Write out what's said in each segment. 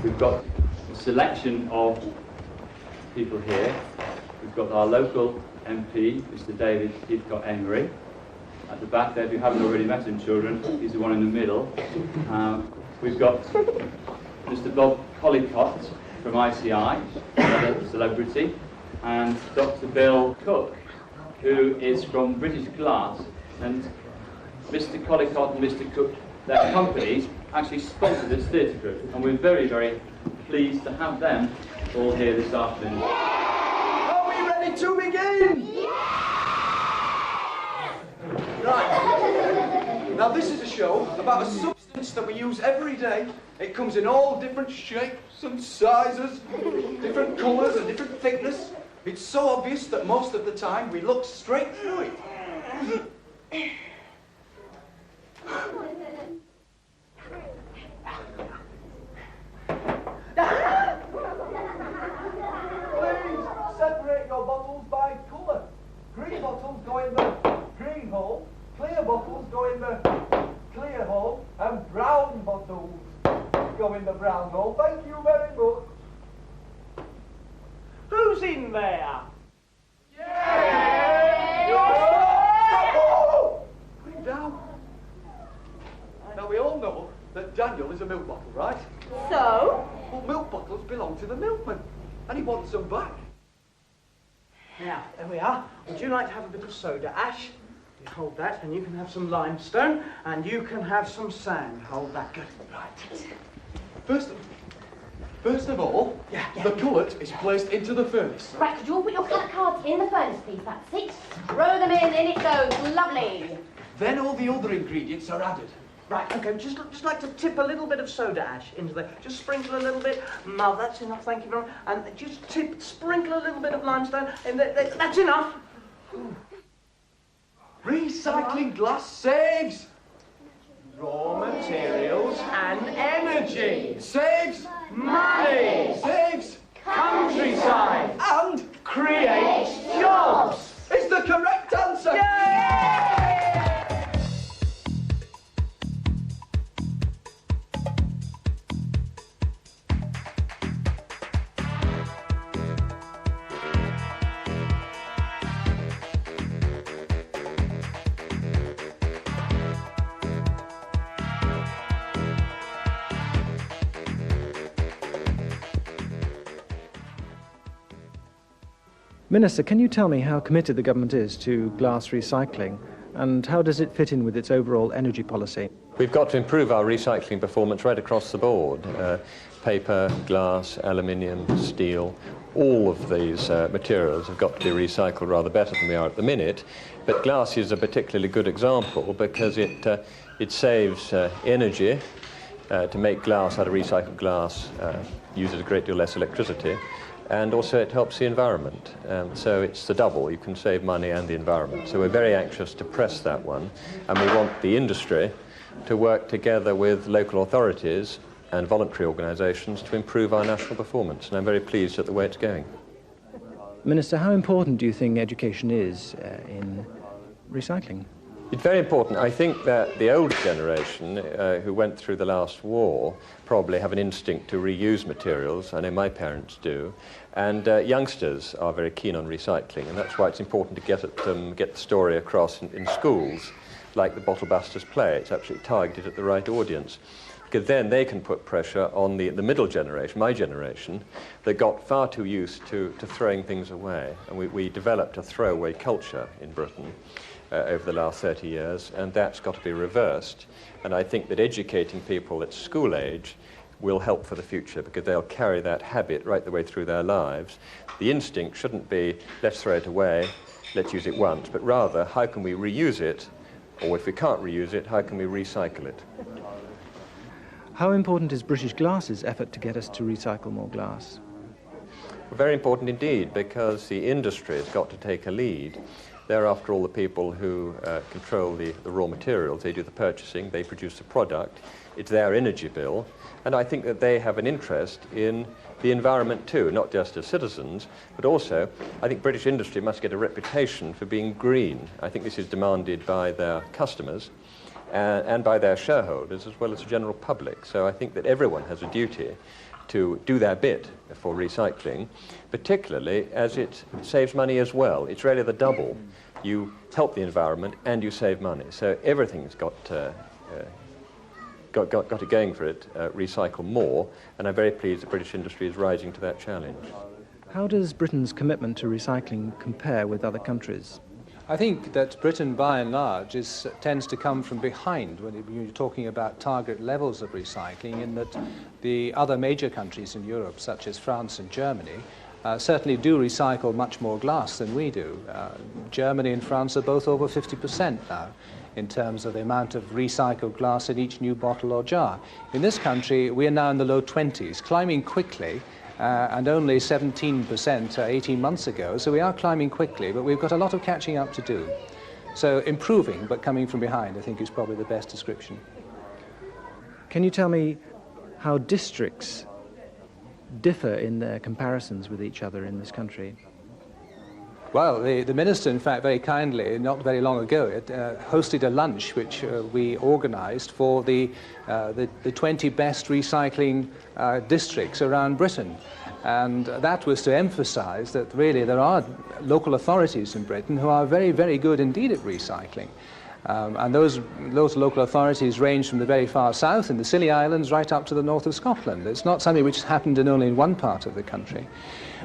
We've got a selection of people here. We've got our local MP, Mr. David Heathcote-Emery. At the back there, if you haven't already met him, children, he's the one in the middle. We've got Mr. Bob Collicutt from ICI, another celebrity, and Dr. Bill Cook, who is from British Glass. And Mr. Collicutt and Mr. Cook, their companies, actually sponsor this theatre group, and we're very, very pleased to have them all here this afternoon. Are we ready to begin? Right. Now this is a show about a substance that we use every day. It comes in all different shapes and sizes, different colours and different thickness. It's so obvious that most of the time we look straight through it. Please separate your bottles by colour. Green bottles go in the green hole, clear bottles go in the clear hole, and brown bottles go in the brown hole. Thank you very much. Who's in there? Yeah! Stop! Put it down. Now we all know that Daniel is a milk bottle, right? So? Well, milk bottles belong to the milkman, and he wants them back. Now, there we are. Would you like to have a bit of soda ash? You hold that, and you can have some limestone, and you can have some sand. Hold that. Good. Right. First of all, the cullet is placed into the furnace. Right, could you all put your colour cards in the furnace, please? That's it. Throw them in it goes. Lovely. Then all the other ingredients are added. Right, okay, just like to tip a little bit of soda ash into there. Just sprinkle a little bit. No, that's enough, thank you very much. And just sprinkle a little bit of limestone in there. That's enough. Recycling glass saves raw materials And energy. saves Money. saves Countryside. and Creates jobs. is the correct answer. Minister, can you tell me how committed the government is to glass recycling, and how does it fit in with its overall energy policy? We've got to improve our recycling performance right across the board. Paper, glass, aluminium, steel, all of these materials have got to be recycled rather better than we are at the minute. But glass is a particularly good example because it saves energy. To make glass out of recycled glass uses a great deal less electricity. And also it helps the environment. So it's the double. You can save money and the environment. So we're very anxious to press that one. And we want the industry to work together with local authorities and voluntary organisations to improve our national performance. And I'm very pleased at the way it's going. Minister, how important do you think education is in recycling? It's very important. I think that the older generation who went through the last war probably have an instinct to reuse materials. I know my parents do. And youngsters are very keen on recycling, and that's why it's important to get the story across in schools, like the Bottlebusters play. It's absolutely targeted at the right audience, because then they can put pressure on the middle generation, my generation, that got far too used to throwing things away. And we developed a throwaway culture in Britain over the last 30 years, and that's got to be reversed. And I think that educating people at school age will help for the future, because they'll carry that habit right the way through their lives. The instinct shouldn't be, let's throw it away, let's use it once, but rather, how can we reuse it? Or if we can't reuse it, how can we recycle it? How important is British Glass's effort to get us to recycle more glass? Very important indeed, because the industry has got to take a lead. They're, after all, the people who control the raw materials. They do the purchasing, they produce the product. It's their energy bill. And I think that they have an interest in the environment too, not just as citizens, but also I think British industry must get a reputation for being green. I think this is demanded by their customers and by their shareholders, as well as the general public. So I think that everyone has a duty to do their bit for recycling, particularly as it saves money as well. It's really the double. You help the environment and you save money. So everything's got it going for it, recycle more, and I'm very pleased that British industry is rising to that challenge. How does Britain's commitment to recycling compare with other countries? I think that Britain, by and large, tends to come from behind when you're talking about target levels of recycling, in that the other major countries in Europe, such as France and Germany, certainly do recycle much more glass than we do. Germany and France are both over 50% now in terms of the amount of recycled glass in each new bottle or jar. In this country, we are now in the low 20s, climbing quickly, and only 17% 18 months ago, so we are climbing quickly, but we've got a lot of catching up to do. So improving, but coming from behind, I think is probably the best description. Can you tell me how districts differ in their comparisons with each other in this country? Well, the Minister, in fact, very kindly, not very long ago, hosted a lunch which we organised for the 20 best recycling districts around Britain. And that was to emphasise that really there are local authorities in Britain who are very, very good indeed at recycling. And those local authorities range from the very far south in the Scilly Islands right up to the north of Scotland. It's not something which has happened only in one part of the country.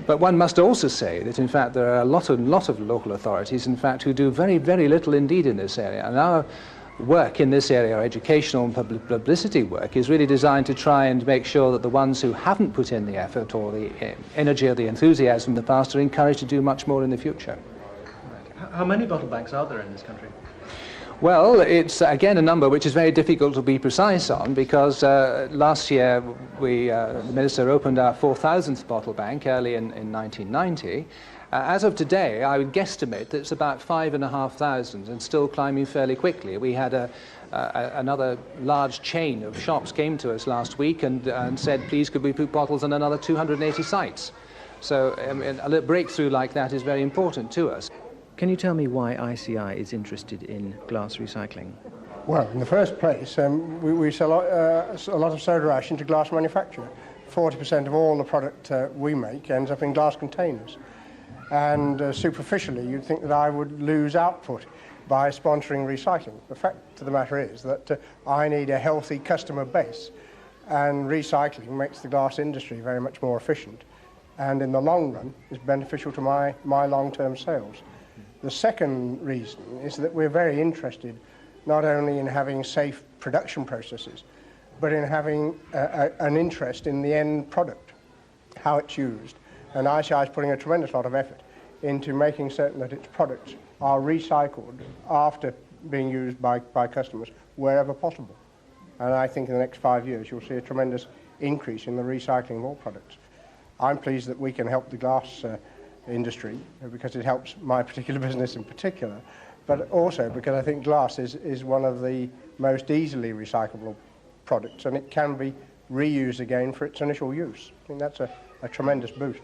But one must also say that, in fact, there are a lot of local authorities, in fact, who do very, very little indeed in this area. And our work in this area, our educational and publicity work, is really designed to try and make sure that the ones who haven't put in the effort or the energy or the enthusiasm in the past are encouraged to do much more in the future. How many bottle banks are there in this country? Well, it's again a number which is very difficult to be precise on, because last year the Minister opened our 4,000th bottle bank early in 1990. As of today, I would guesstimate that it's about 5,500 and still climbing fairly quickly. We had another large chain of shops came to us last week and said, please could we put bottles on another 280 sites. So a breakthrough like that is very important to us. Can you tell me why ICI is interested in glass recycling? Well, in the first place, we sell a lot of soda ash into glass manufacture. 40% of all the product we make ends up in glass containers. And superficially, you'd think that I would lose output by sponsoring recycling. The fact of the matter is that I need a healthy customer base, and recycling makes the glass industry very much more efficient, and in the long run is beneficial to my long-term sales. The second reason is that we're very interested not only in having safe production processes, but in having an interest in the end product, how it's used. And ICI is putting a tremendous lot of effort into making certain that its products are recycled after being used by customers wherever possible. And I think in the next 5 years you'll see a tremendous increase in the recycling of all products. I'm pleased that we can help the glass industry because it helps my particular business in particular, but also because I think glass is one of the most easily recyclable products, and it can be reused again for its initial use. I think that's a tremendous boost.